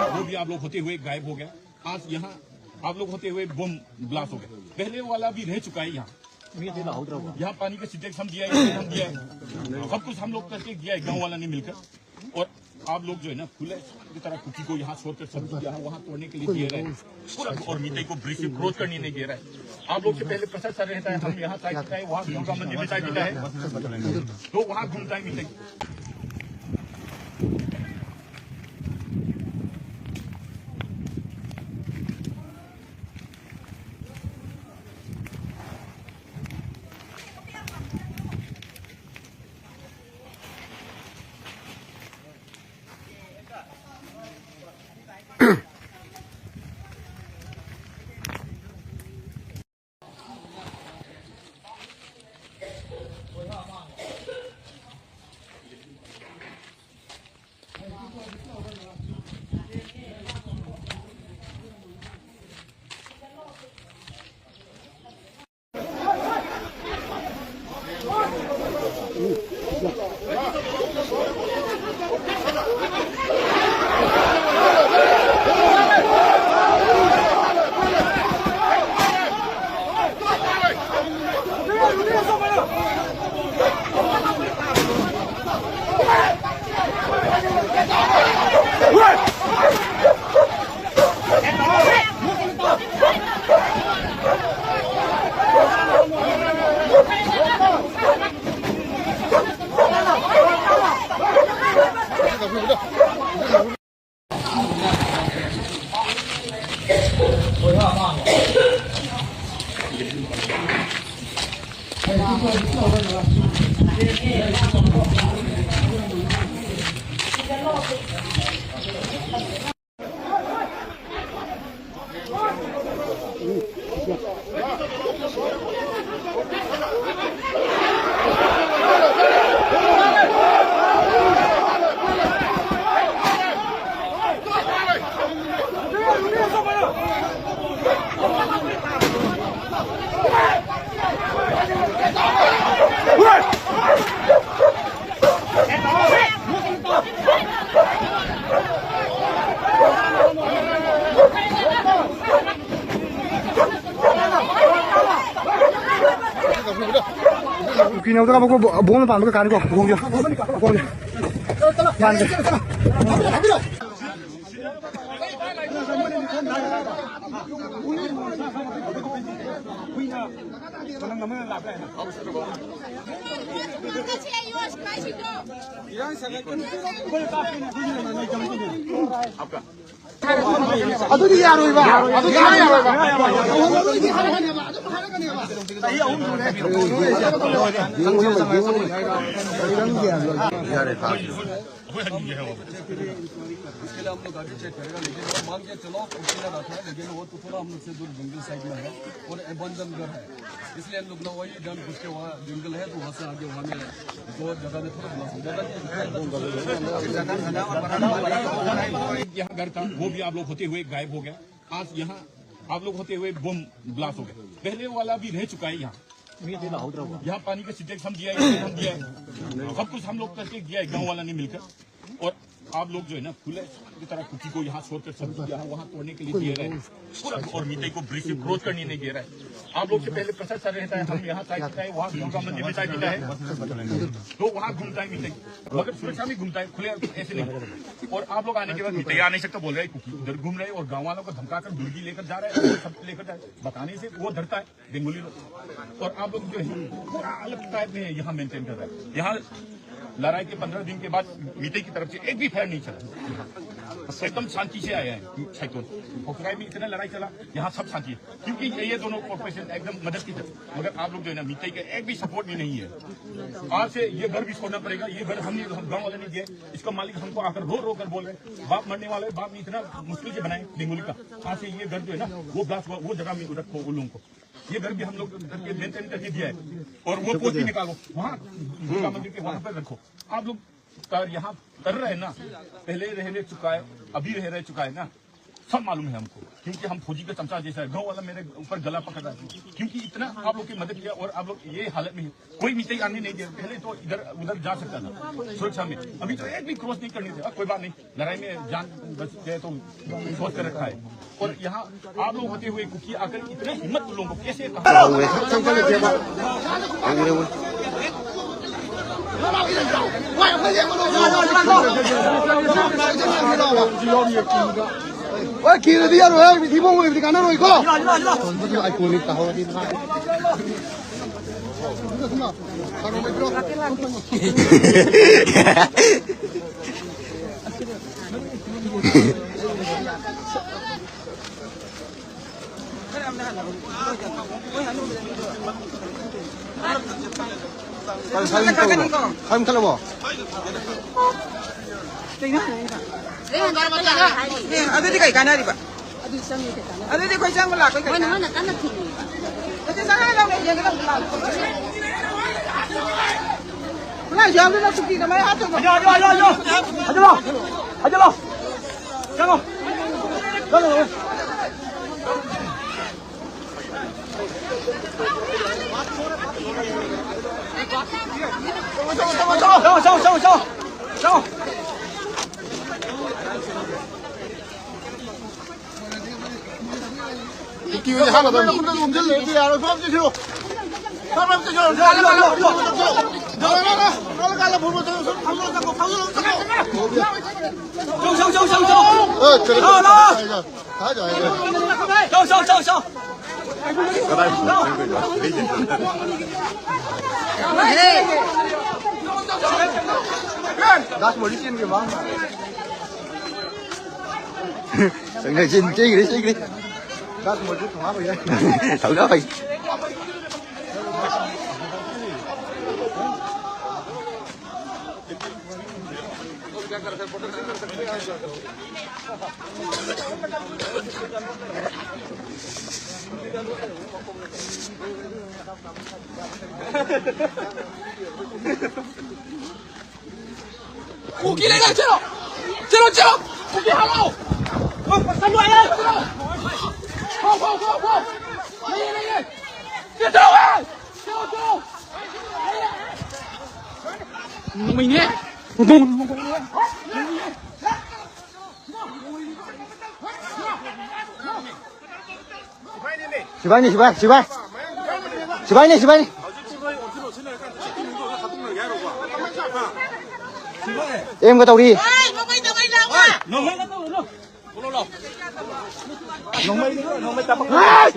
वो भी आप लोग होते हुए गायब हो गया। आज यहाँ आप लोग होते हुए बम ब्लास्ट हो गए। पहले वाला भी रह चुका है यहाँ पानी का सिंटेक्स हम दिया है, सब कुछ हम लोग करके दिया है गांव वाला ने मिलकर। और आप लोग जो है ना खुले की तरह कुकी को यहाँ छोड़कर सब्जी यहाँ वहाँ तोड़ने के लिए दे रहे हैं पूरा, और मिठाई को ब्रिज से क्रोज करने नहीं दे रहा है। आप लोग से पहले प्रसाद सर रहता है, हम यहाँ चाय पीता है, वहाँ दुर्गा मंदिर में चाय पीता है, तो वहाँ घूमता है मिठाई। Kinaw ka mo buong pa mo ka ko buong yo. Buong yo. Yan. अदुदी यारोय बा अदु कहां यारोय बा अदुदी खाने खाने बा अदु खाने खाने बा सही आउं इसके लिए हम लोग गाड़ी चेक करेगा, लेकिन वो मान के चलो उठा रखा है, लेकिन वो तो थोड़ा हम लोग से दूर जंगल साइड में है और बंदम घर है, इसलिए हम लोग ना वही जान पूछ के वहाँ जंगल है तो वहाँ से आगे वहाँ में दो जगह में थोड़ा यहाँ घर था वो भी आप लोग होते हुए गायब हो गया। आज यहाँ आप लोग होते हुए बम ब्लास्ट हो गए। पहले वाला भी रह चुका है यहाँ पानी का सिंटेक्स हम दिया है, सब कुछ हम लोग करके दिया है गांव वाला ने मिलकर। और आप लोग जो है ना खुले की तरह कुकी को यहाँ छोड़कर सब्जी यहाँ वहाँ तोड़ने के लिए दे रहे हैं पूरा, और मिठाई को ब्रिज से क्रोज करने नहीं दे रहा है। आप लोग से पहले प्रसाद सर रहता है, हम यहाँ चाय पीता है, वहाँ दुर्गा मंदिर में चाय पीता है, तो वहाँ घूमता है मिठाई, मगर सुरक्षा में घूमता है, खुले ऐसे नहीं। और आप लोग आने के बाद मिठाई आ नहीं सकता बोल रहे हैं, कुकी उधर घूम रहे हैं और गाँव वालों को धमकाकर मुर्गी लेकर जा रहे हैं, सब लेकर जाए बताने से वो डरता है बेंगोली लोग। और आप लोग जो है पूरा अलग टाइप में यहाँ मेंटेन कर रहे हैं। यहाँ लड़ाई के 15 दिन के बाद मीटे की तरफ से एक भी फायर नहीं चला, एकदम शांति से आया है। पोखराई में इतना लड़ाई चला, यहाँ सब शांति है, क्योंकि ये दोनों कॉर्पोरेशन एकदम मदद की तरफ। मगर आप लोग जो है ना मीटे के एक भी सपोर्ट में नहीं है। आज से ये घर भी छोड़ना पड़ेगा, ये घर हम गाँव वाले नहीं दिए, इसका मालिक हमको आकर रो कर बोल रहे बाप मरने वाले, बाप ने इतना मुश्किल से बनाए बेंगोली का। आज से ये घर जो है ना वो ब्लास्ट हुआ, वो जगह में रखो उन लोगों को। ये घर भी हम लोग करके मेंटेन करके दिया है, और वो पोती निकालो वहाँ दुर्गा मंदिर के वहाँ पर रखो। आप लोग यहाँ कर रहे हैं ना, पहले रह चुका है, अभी रह चुका है ना, सब मालूम है हमको, क्योंकि हम फौजी का चमचा जैसा है। गाँव वाला मेरे ऊपर गला पकड़ रहा है, क्योंकि इतना आप लोग की मदद किया और आप लोग ये हालत में कोई मिट्टी आने नहीं दे। पहले तो इधर उधर जा सकता था सुरक्षा में, अभी तो एक भी क्रॉस नहीं करनी थी। कोई बात नहीं, लड़ाई में जान बच गए तो सोच कर रखा है। और यहाँ आप लोग होते हुए कुकी आकर इतने हिम्मत लोगों को कैसे喂，企喺啲一路咧，地方會揀得落去個。係過你搞啲乜？睇唔睇咯？ ada di kai kana di ba ada di kai sang la kai kana mana kana thi ada sang la ne ye kana la jam na suki na mai hat aja lo jangan 기회 하나 더. 움직여. 야, 그럼 좀 쉬어. 사람 좀 쉬어. 나가 보면 저 방송 잡고 방송 잡고. 정. 그래. 나와. 가자. 정. 다시 멀리 뛰는 게 많아. 정말 찌그리. 다시 멀리 통하고 이래. thử đó đi. 고기 내가 제로 고기 하나 삼loại ơi không này tiếp theo mình nhé 시바이네. em có tàu đi. Nó mới tập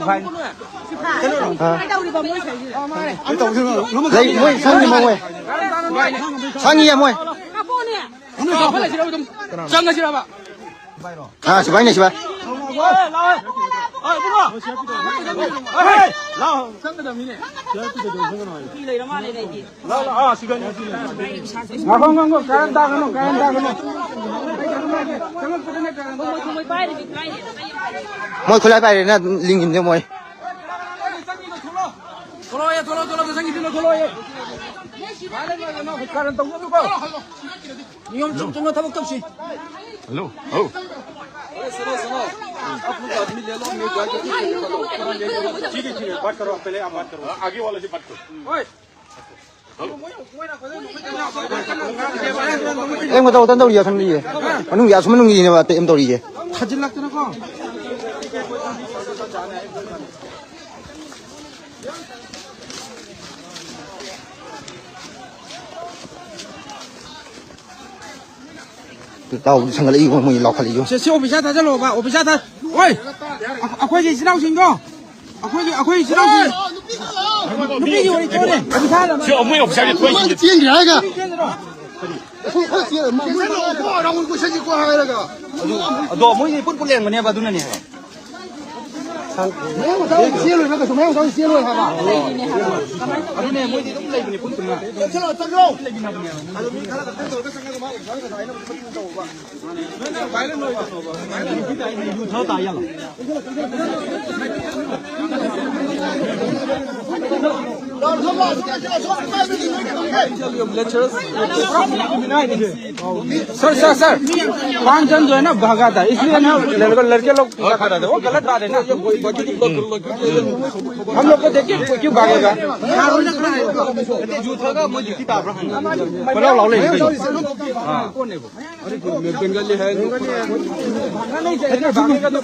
phải. Lấy mới sang đi mua mày. Sang đi em mày. À, chị này. Môi khơi lại bài này linh nhìn cho môi. Hello ठीक है बात करो पहले आप बात करो आगे वाले से बात करो em có tàu tân tàu gì không đi gì nó nung giá số nung gì mà em tàu đi gì 사진 났잖아 거 tàu sang cái gì mình lọc cái gì 제 오피샤 다 잘로 봐 오피샤 다 오이 아코이 지나오신 거 아코이 지나오신 눈빛이 우리 쪼네 오피샤 저 어머니 없이推进接你来个快接嘛没让我过去过来那个너 뭐니 뿔뿔이는 거냐 봐 누나니没有找接了那个什么要找接了他吧 누네 뭐니 똥 레이브니 뿔뿔이나 괜찮아 잠깐 더 다이야 나 잠깐 sir 5 जन जो है ना भागा था इसलिए ना लड़के लोग भागा था वो गलत बात है ना हम लोग को देखिए क्यों भागेगा बंगाली है नहीं चाहिए भागेगा तो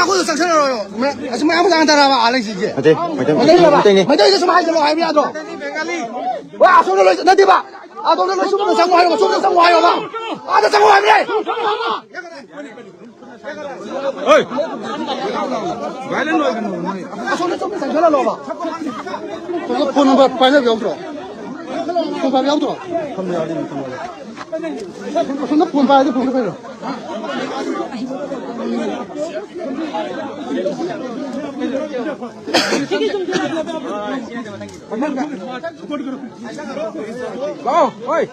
或者上车了哟，什么不让他了吧？阿雷姐姐，对，没对，什么还是还不要做？哇，说的那对吧？啊，说的说的生活还有吗？说的生活还有吗？啊，这生活还没得。哎，来人了，啊，说的上车了了吧？这个不能把摆那标准，不摆标准，看不了的，看不了。说那不摆就不摆了。哦，喂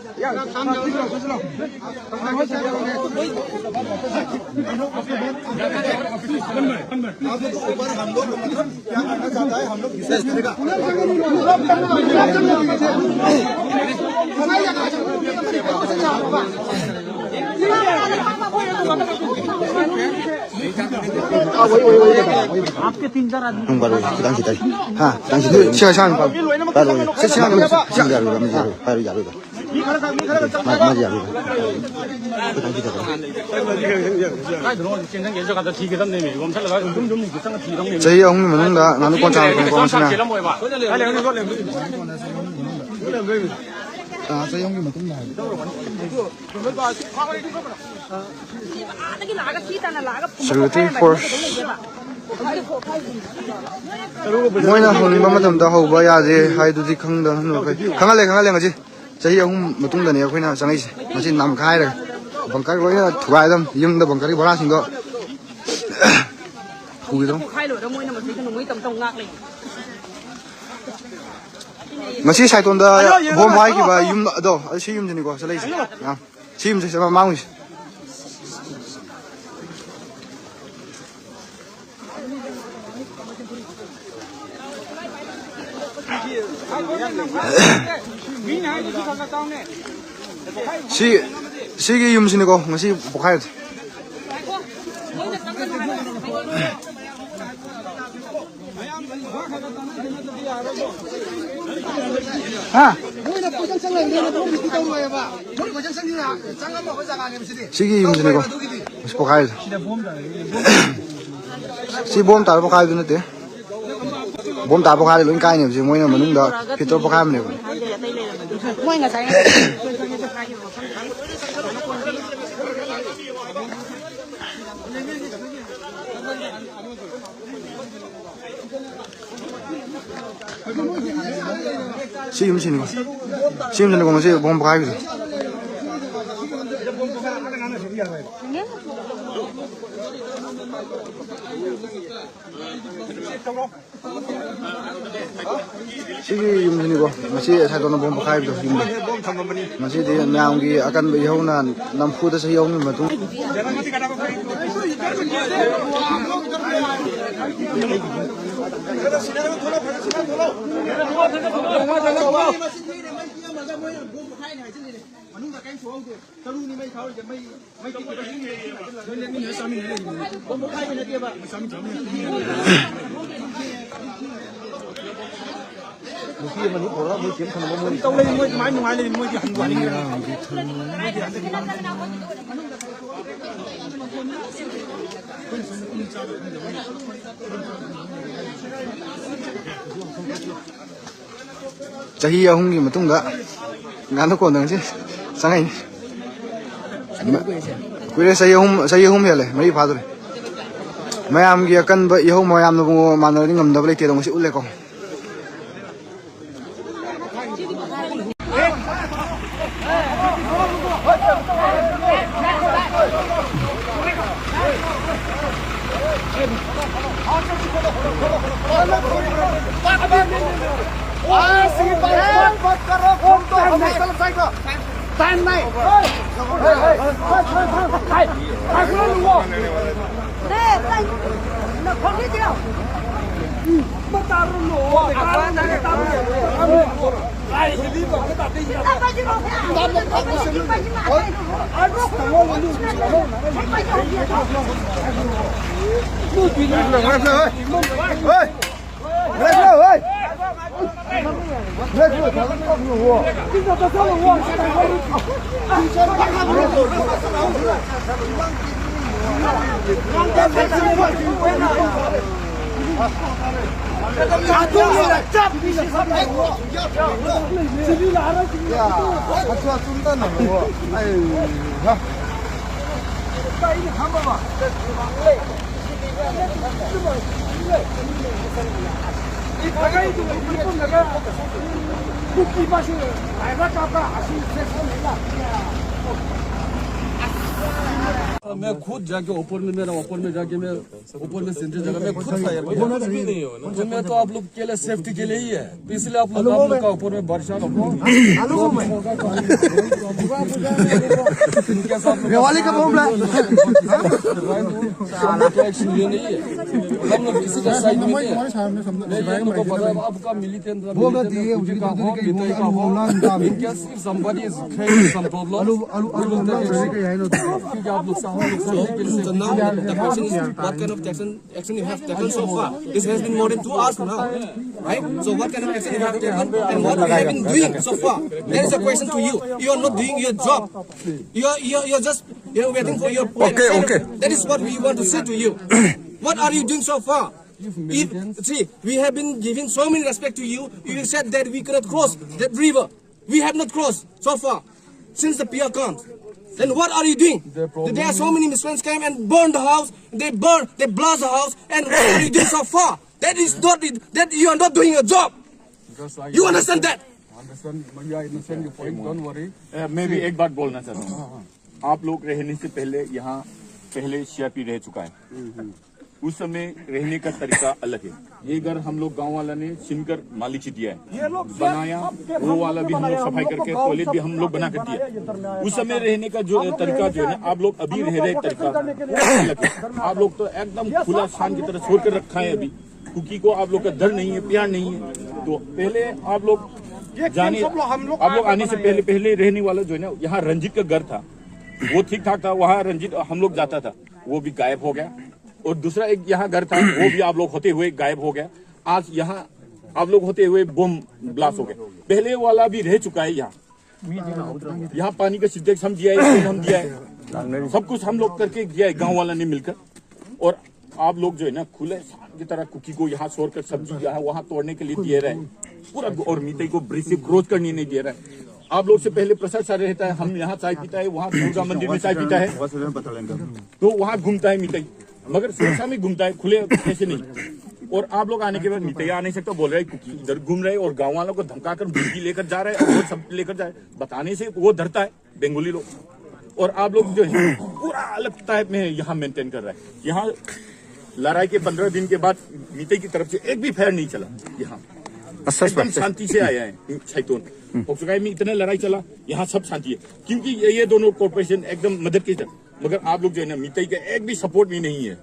，आपके 3-4 आदमी baru sedang kita ha sedang situ siang baru siang siang baru baru baru maju baru sedang kita 저희 형님 뭔가 나는 권장 권장이나 아 저희 형님 뭐 동네 security force Moina होनिबा मतमदा होबा याजे हाइदुदि खंगदा हनुखै खंगाले ngasi चही ahum matungda ne akoina changai masi nam khai ra bangkar loina thuai dam yumda bangkar ki bora singdo thugi dam khai lo da moina masi kan moi tam tong ngak le ngasi saiton da bom hai ki ba yum do si yum jini ko salai ya si yum se sama mangi 시기 юм신이고 ngasi bokhayo हाँ 시기 юм신이고 ngasi bokhayo si bom tar bokhayo dunate bom tar bokhayo loin kai ne ji moina manungda pitor bokhayo ne moi nga sai si юм신이고 ngasi bom bokhayo 시기 юм신이고 ngasi 사이도는 bom bokhayo yumde ngasi de nyamgi akan be yona namfuda sa yong matung tao lên mới máy ngoài lên mới hành quản 자희 ahumgi matungda ngano ko nang si sangai kuire sahi ahum hele mari phadure mayam gi akan ba ihom mayam no manari ngam da ble te dong si ulle ko Time मैं खुद जाके ऊपर में मेरा ऊपर में जाके मैं ऊपर में सेंटर जगह मैं खुद था यार तो मैं तो आप लोग के लिए सेफ्टी के लिए ही है तो इसलिए आप लोग का ऊपर में वर्षा दिवाली का प्रॉब्लम एक्शन ये नहीं है हम लोग किसी का साइड में नहीं है को पता है आपका militant somebody is creating some problem क्योंकि आप लोग So now the question is what kind of action you have taken so far? This has been more than 2 hours now, right? So what kind of action you have taken and what you have been doing so far? That is a question to you. You are not doing your job. You're just waiting for your point. Okay. That is what we want to say to you. What are you doing so far? See, we have been giving so many respect to you. You said that we cannot cross that river. We have not crossed so far since the PR comes. Then what are you doing? There are so many Muslims came and burned the house. They blast the house. And what are you doing so far? That is not it. That you are not doing your job. You understand that? I understand your point. Don't worry. मैं भी एक बात बोलना चाहता हूँ। आप लोग रहने से पहले यहाँ पहले सीआरपी रह चुका है। उस समय रहने का तरीका अलग है। ये घर हम लोग गांव वाला ने छीनकर मालिक से दिया है, बनाया, वो वाला भी हम लोग सफाई करके टॉयलेट भी हम लोग बना कर दिया। उस समय रहने का जो तरीका जो है ना, आप लोग अभी रह रहे तरीका अलग है। आप लोग तो एकदम खुला शान की तरह छोड़ कर रखा है। अभी कुकी को आप लोग का डर नहीं है, प्यार नहीं है। तो पहले आप लोग जाने, आप लोग आने से पहले रहने वाला जो है ना, यहाँ रंजीत का घर था, वो ठीक ठाक था। वहाँ रंजीत हम लोग जाता था, वो भी गायब हो गया। और दूसरा एक यहाँ घर था, वो भी आप लोग होते हुए गायब हो गया। आज यहाँ आप लोग होते हुए बम ब्लास्ट हो गए। पहले वाला भी रह चुका है। यहाँ पानी का सिंटेक्स हम दिया है, हम दिया है, सब कुछ हम लोग करके दिया है गांव वाला ने मिलकर। और आप लोग जो है ना खुले की तरह कुकी को यहाँ छोड़ कर सब्जी यहाँ वहाँ तोड़ने के लिए दे रहे हैं पूरा, और मीते को ब्रिज से क्रॉस करने नहीं दे रहा है। आप लोग से पहले प्रसाद सा रहता है, हम यहाँ चाय पीता है, वहाँ दुर्गा मंदिर में चाय पीता है, तो वहाँ घूमता है मीते, मगर सुरक्षा में घूमता है, खुले ऐसे नहीं। और आप लोग आने के बाद मितैया आ नहीं सकता, बोल रहे कुकी इधर घूम रहे और गांव वालों को धमकाकर बिजली लेकर जा रहे हैं और वो सब लेकर जाए, बताने से वो डरता है बेंगोली लोग। और आप लोग जो है पूरा अलग टाइप में यहाँ मेंटेन कर रहा है। यहाँ लड़ाई के 15 दिन के बाद मितई की तरफ से एक भी फायर नहीं चला। यहाँ एकदम शांति से आया है छैतोन पोक्सोगाई में, इतना लड़ाई चला, यहाँ सब शांति है, क्योंकि ये दोनों कॉर्पोरेशन एकदम मदद की तरफ। मगर आप लोग जो है ना मितई का एक भी सपोर्ट भी नहीं है।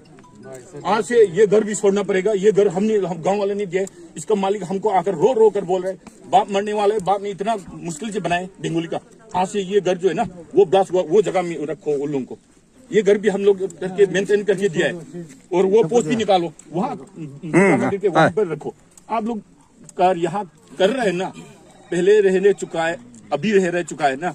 आज से ये घर भी छोड़ना पड़ेगा। ये घर हम गांव वाले ने दिया है, इसका मालिक हमको आकर रो रो कर बोल रहे हैं, बाप मरने वाला है, बाप ने इतना मुश्किल से बनाए बेंगोली का। आज से ये घर जो है ना वो ब्लास्ट हुआ, वो जगह में रखो उन लोगों को। ये घर भी हम लोग करके मेंटेन करके दिया है, और वो पोस्ट भी निकालो वहाँ के वहां पर रखो। आप लोग यहाँ कर रहे हैं ना, पहले रह चुका है, अभी रह चुका है ना,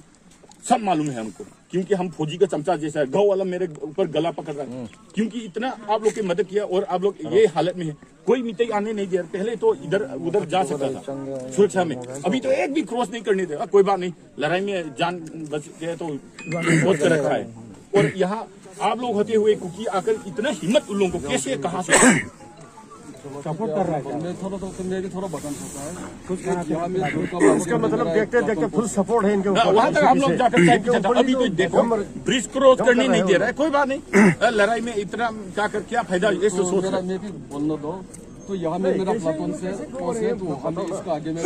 सब मालूम है हमको, क्योंकि हम फौजी का चमचा जैसा है। गांव वाला मेरे ऊपर गला पकड़ रहा है, क्योंकि इतना आप लोग की मदद किया और आप लोग ये हालत में है। कोई मितई आने नहीं दे रहा। पहले तो इधर उधर जा सकता था सुरक्षा में, अभी तो एक भी क्रॉस नहीं करने देगा। कोई बात नहीं, लड़ाई में जान बच गए तो क्रॉस कर रखा है। और यहाँ आप लोग होते हुए कुकी आकर इतना हिम्मत उन लोगों को कैसे, कहाँ से सपोर्ट कर रहा है? मैं थोड़ा बटन होता है, इसका मतलब देखते देखते फुल सपोर्ट है इनके ऊपर। वहाँ तक हम लोग जाकर अभी तो देखो ब्रिज क्रॉस करने नहीं दे रहा है। कोई बात नहीं, लड़ाई में इतना क्या फायदा, ये सोच रहा है। मैं भी बोलना दो, तो यहाँ में मेरा प्लाटून से क्रॉस है, तो हमें इसका आगे में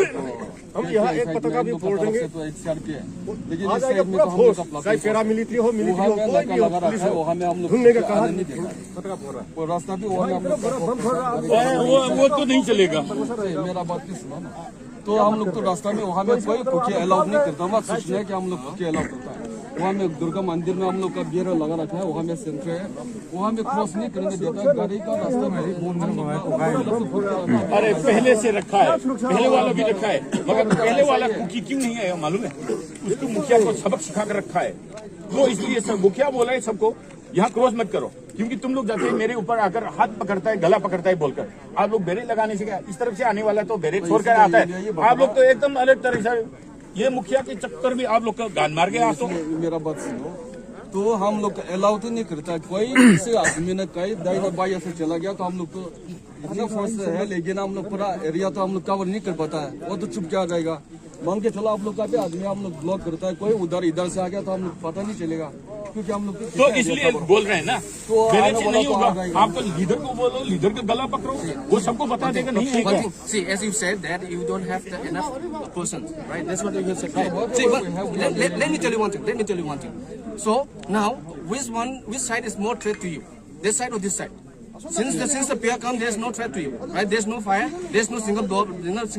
हम यहाँ एक पताका भी फोड़ देंगे तो एक साइड पे है, लेकिन इस साइड में तो हम लोग का प्लाटून पैरामिलिट्री हो मिलिट्री हो लगा रखा है, वहाँ में हम लोग ढूंढने का कहा नहीं देगा, और रास्ता भी वहाँ में हम लोग वो तो नहीं चलेगा। मेरा बात की सुनो ना, तो हम लोग तो रास्ता में वहाँ में कोई कुकी अलाउ नहीं करता, मत सोचना है कि हम लोग कुकी अलाउ करता है। वहाँ में दुर्गा मंदिर में हम लोग का बियर लगा रखा है, वहाँ में सेंटर है, वहाँ में क्रॉस नहीं करने देता, गाड़ी का रास्ता में अरे पहले से रखा है, पहले वाला भी रखा है, मगर पहले वाला कुकी क्यों नहीं है मालूम है? उसको मुखिया को सबक सिखा कर रखा है, तो इसलिए सब मुखिया बोला है सबको यहाँ क्रॉस मत करो, क्योंकि तुम लोग जाते मेरे ऊपर आकर हाथ पकड़ता है, गला पकड़ता है बोलकर, आप लोग बैरियर लगाने से क्या, इस तरफ से आने वाला तो बैरियर छोड़ कर आता है, आप लोग तो एकदम अलग तरह से, ये मुखिया के चक्कर में आप लोग का गान मार गया। आप तो मेरा बात सुनो, तो हम लोग अलाउ तो नहीं करता, कोई किसी आदमी ने कहीं दाई बाई ऐसे चला गया तो हम लोग को इतना फोर्स है, लेकिन हम लोग पूरा एरिया तो हम लोग कवर नहीं कर पाता है, वो तो चुप क्या जाएगा, मान के चलो आप लोग का भी आदमी हम लोग ब्लॉक करता है, कोई उधर इधर से आ गया तो हम लोग पता नहीं चलेगा, क्योंकि हम लोग तो इसलिए बोल रहे हैं ना, तो मेरे से नहीं होगा, आप तो लीडर को बोलो, लीडर का गला पकड़ो, वो सबको बता देगा नहीं है क्या? See, as you said that you don't have the enough persons, right? That's what you have said. Right? See, but let me tell you one thing. Let me tell you one thing. So now, which side is more threat to you? This side or this side? Since the pair come, there's no threat to you, right? There's no fire, there's no single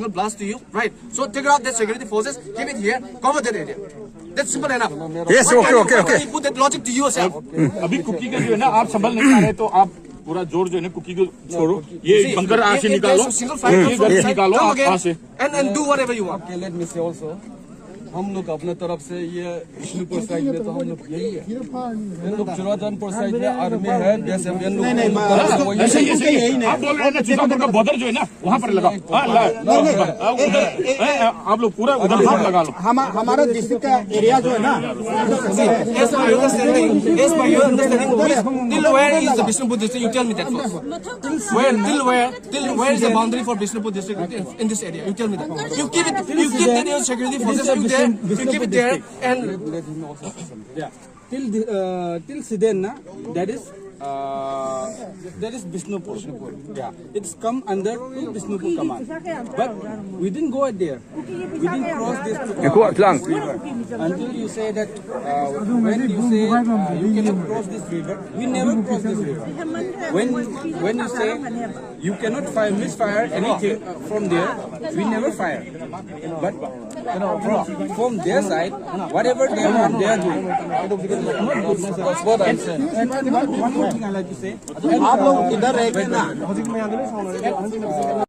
blast to you, right? So take out that security forces, keep it here, cover that area. That's simple enough. Yes, okay. Put that logic to yourself. अभी cookie का जो है ना, आप संभल नहीं पा रहे तो आप पूरा जोर जो है ना कुकी को छोड़ो, ये बंकर आज से निकालो, Single fire comes from ये the side, निकालो come आज again, से। and do whatever you want. Let me से ऑल्सो, हम लोग अपने तरफ से ये विष्णुपुर साइड में तो हम लोग यही है, इन लोग चुराचानपुर साइड में आर्मी है, जैसे इन लोग ऐसे आप बोल रहे हैं ना, चितापुर का बॉर्डर जो है ना वहाँ पर लगाओ, आप लोग पूरा उधर लगा लो। हमारा डिस्ट्रिक्ट का एरिया जो है ना, As per your understanding, till where is the Bishnupur district? You tell me that first. Till where is the boundary for Bishnupur district in this area? You tell me that. You keep the security forces you keep it there, and yeah, till Sidenna, that is Bishnupur. Yeah, it's come under Bishnupur command. But we didn't go there. We didn't cross this river. Until you say that when you say you cannot cross this river, we never cross this river. When you say you cannot misfire anything from there, we never fire. But from their side, whatever they are doing, that's what I'm saying. And one more thing I like to say, आप लोग इधर रह के ना